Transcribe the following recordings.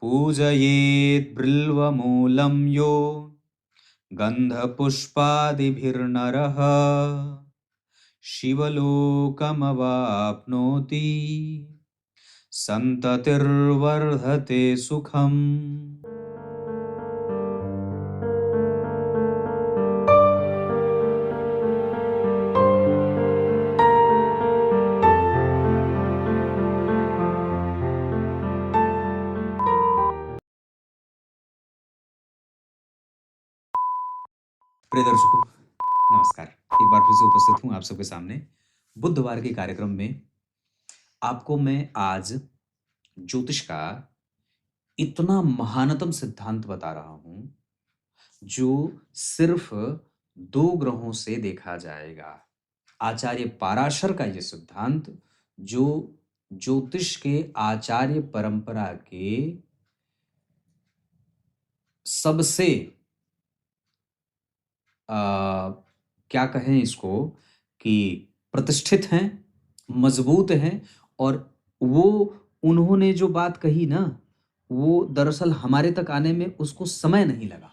पूजयेत् बिल्वमूलं यो गन्धपुष्पादिभिर्नरः शिवलोकमवाप्नोति संततिर्वर्धते सुखम्। प्रिय दर्शकों नमस्कार, एक बार फिर से उपस्थित हूं आप सबके सामने बुधवार के कार्यक्रम में। आपको मैं आज ज्योतिष का इतना महानतम सिद्धांत बता रहा हूं जो सिर्फ 2 ग्रहों से देखा जाएगा। आचार्य पाराशर का यह सिद्धांत जो ज्योतिष के आचार्य परंपरा के सबसे क्या कहें इसको कि प्रतिष्ठित हैं, मजबूत हैं, और वो उन्होंने जो बात कही ना, वो दरअसल हमारे तक आने में उसको समय नहीं लगा,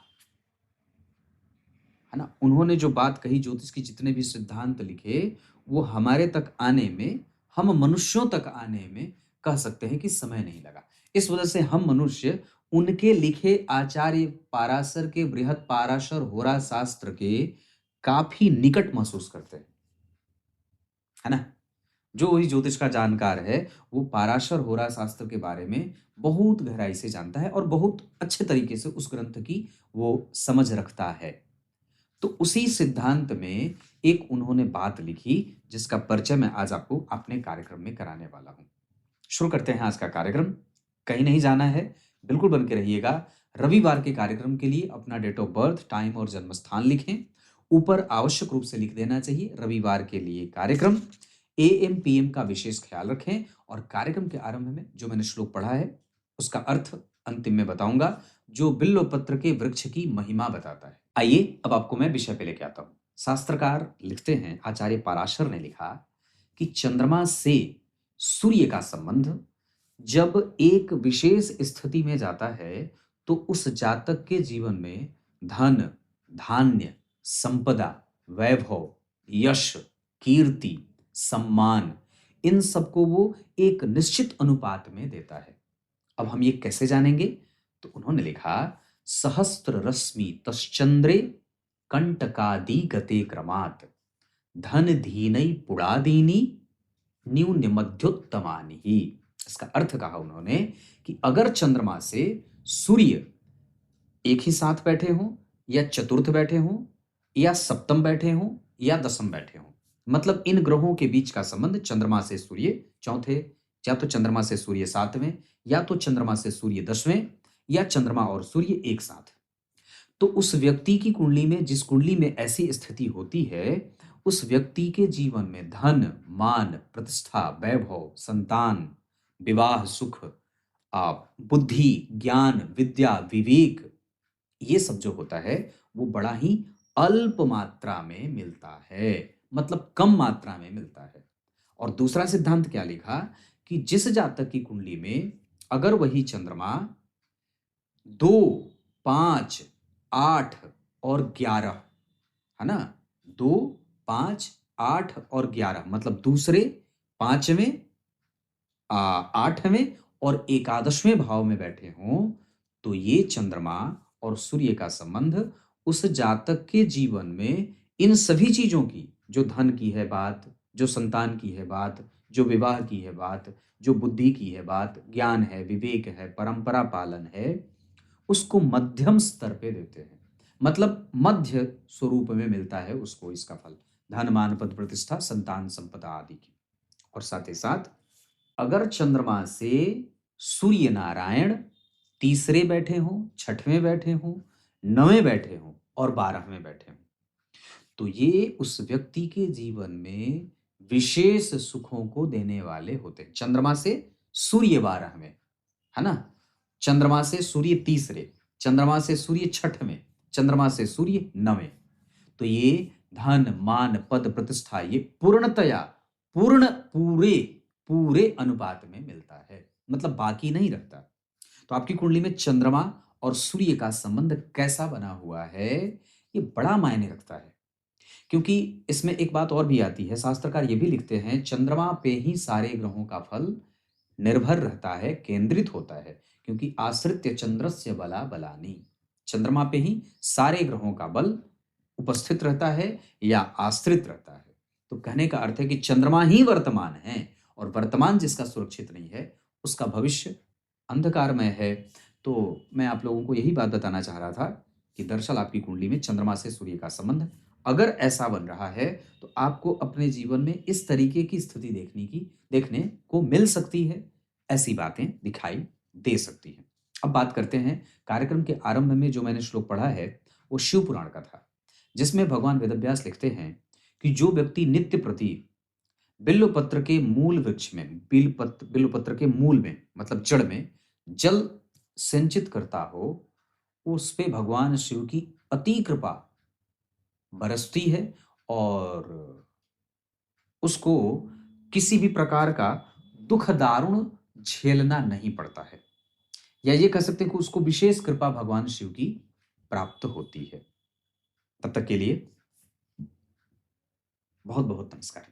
है ना। उन्होंने जो बात कही, ज्योतिष की जितने भी सिद्धांत लिखे, वो हमारे तक आने में, हम मनुष्यों तक आने में कह सकते हैं कि समय नहीं लगा। इस वजह से हम मनुष्य उनके लिखे आचार्य पाराशर के बृहद पाराशर होरा शास्त्र के काफी निकट महसूस करते हैं, है ना। जो वही ज्योतिष का जानकार है वो पाराशर होरा शास्त्र के बारे में बहुत गहराई से जानता है और बहुत अच्छे तरीके से उस ग्रंथ की वो समझ रखता है। तो उसी सिद्धांत में एक उन्होंने बात लिखी जिसका परिचय मैं आज आपको अपने कार्यक्रम में कराने वाला हूं। शुरू करते हैं आज का कार्यक्रम। कहीं नहीं जाना है, बिल्कुल बन के रहिएगा। रविवार के कार्यक्रम के लिए अपना डेट ऑफ बर्थ, टाइम और जन्म स्थान लिखें। ऊपर आवश्यक रूप से लिख देना चाहिए रविवार के लिए कार्यक्रम। AM PM का विशेष ख्याल रखें और कार्यक्रम के आरंभ में जो मैंने श्लोक पढ़ा है उसका अर्थ अंतिम में बताऊंगा, जो बिल्व पत्र के वृक्ष की महिमा बताता है। आइए अब आपको मैं विषय पे लेके आता हूं। शास्त्रकार लिखते हैं, आचार्य पाराशर ने लिखा कि चंद्रमा से सूर्य का संबंध जब एक विशेष स्थिति में जाता है तो उस जातक के जीवन में धन, धान्य, संपदा, वैभव, यश, कीर्ति, सम्मान, इन सबको वो एक निश्चित अनुपात में देता है। अब हम ये कैसे जानेंगे? तो उन्होंने लिखा, सहस्त्र रश्मि तश्चंद्रे कंटकादि गते क्रमात् धन धीनई पुड़ादीनी न्यून मध्योत्तमानि ही। इसका अर्थ कहा उन्होंने कि अगर चंद्रमा से सूर्य एक ही साथ बैठे हों या चतुर्थ बैठे हों या सप्तम बैठे हों या दसम बैठे हों, मतलब इन ग्रहों के बीच का संबंध चंद्रमा से सूर्य चौथे, या तो चंद्रमा से सूर्य सातवें, या तो चंद्रमा से सूर्य दसवें, या चंद्रमा और सूर्य एक साथ, तो उस व्यक्ति की कुंडली में, जिस कुंडली में ऐसी स्थिति होती है, उस व्यक्ति के जीवन में धन, मान, प्रतिष्ठा, वैभव, संतान, विवाह, सुख, बुद्धि, ज्ञान, विद्या, विवेक, ये सब जो होता है वो बड़ा ही अल्प मात्रा में मिलता है, मतलब कम मात्रा में मिलता है। और दूसरा सिद्धांत क्या लिखा कि जिस जातक की कुंडली में अगर वही चंद्रमा 2, 5, 8 और 11, है ना, 2, 5, 8 और 11, मतलब दूसरे, पांचवें, आठवें और एकादशवें भाव में बैठे हों, तो ये चंद्रमा और सूर्य का संबंध उस जातक के जीवन में इन सभी चीजों की, जो धन की है बात, जो संतान की है बात, जो विवाह की है बात, जो बुद्धि की है बात, ज्ञान है, विवेक है, परंपरा पालन है, उसको मध्यम स्तर पे देते हैं, मतलब मध्य स्वरूप में मिलता है उसको इसका फल, धन, मान, पद, प्रतिष्ठा, संतान, संपदा आदि की। और साथ ही साथ अगर चंद्रमा से सूर्य नारायण तीसरे बैठे हों, छठवें बैठे हों, नवें बैठे हों और 12वें बैठे हों, तो ये उस व्यक्ति के जीवन में विशेष सुखों को देने वाले होते हैं। चंद्रमा से सूर्य 12वें, है ना, चंद्रमा से सूर्य तीसरे, चंद्रमा से सूर्य छठवें, चंद्रमा से सूर्य नवें, तो ये धन, मान, पद, प्रतिष्ठा, ये पूर्णतया पूरे अनुपात में मिलता है, मतलब बाकी नहीं रखता। तो आपकी कुंडली में चंद्रमा और सूर्य का संबंध कैसा बना हुआ है, ये बड़ा मायने रखता है। क्योंकि इसमें एक बात और भी आती है, शास्त्रकार ये भी लिखते हैं, चंद्रमा पे ही सारे ग्रहों का फल निर्भर रहता है, केंद्रित होता है। क्योंकि आश्रित्य चंद्रस्य बला बलानी, चंद्रमा पे ही सारे ग्रहों का बल उपस्थित रहता है या आश्रित रहता है। तो कहने का अर्थ है कि चंद्रमा ही वर्तमान है, और वर्तमान जिसका सुरक्षित नहीं है उसका भविष्य अंधकारमय है। तो मैं आप लोगों को यही बात बताना चाह रहा था कि दरअसल आपकी कुंडली में चंद्रमा से सूर्य का संबंध अगर ऐसा बन रहा है, तो आपको अपने जीवन में इस तरीके की स्थिति देखने को मिल सकती है, ऐसी बातें दिखाई दे सकती हैं। अब बात करते हैं, कार्यक्रम के आरंभ में जो मैंने श्लोक पढ़ा है वो शिव पुराण का था, जिसमें भगवान वेदव्यास लिखते हैं कि जो व्यक्ति नित्य प्रति बिल्वपत्र के मूल वृक्ष में, बिल्वपत्र के मूल में मतलब जड़ में जल संचित करता हो, उस पे भगवान शिव की अति कृपा बरसती है और उसको किसी भी प्रकार का दुख दारुण झेलना नहीं पड़ता है, या ये कह सकते हैं कि उसको विशेष कृपा भगवान शिव की प्राप्त होती है। तब तक के लिए बहुत बहुत नमस्कार।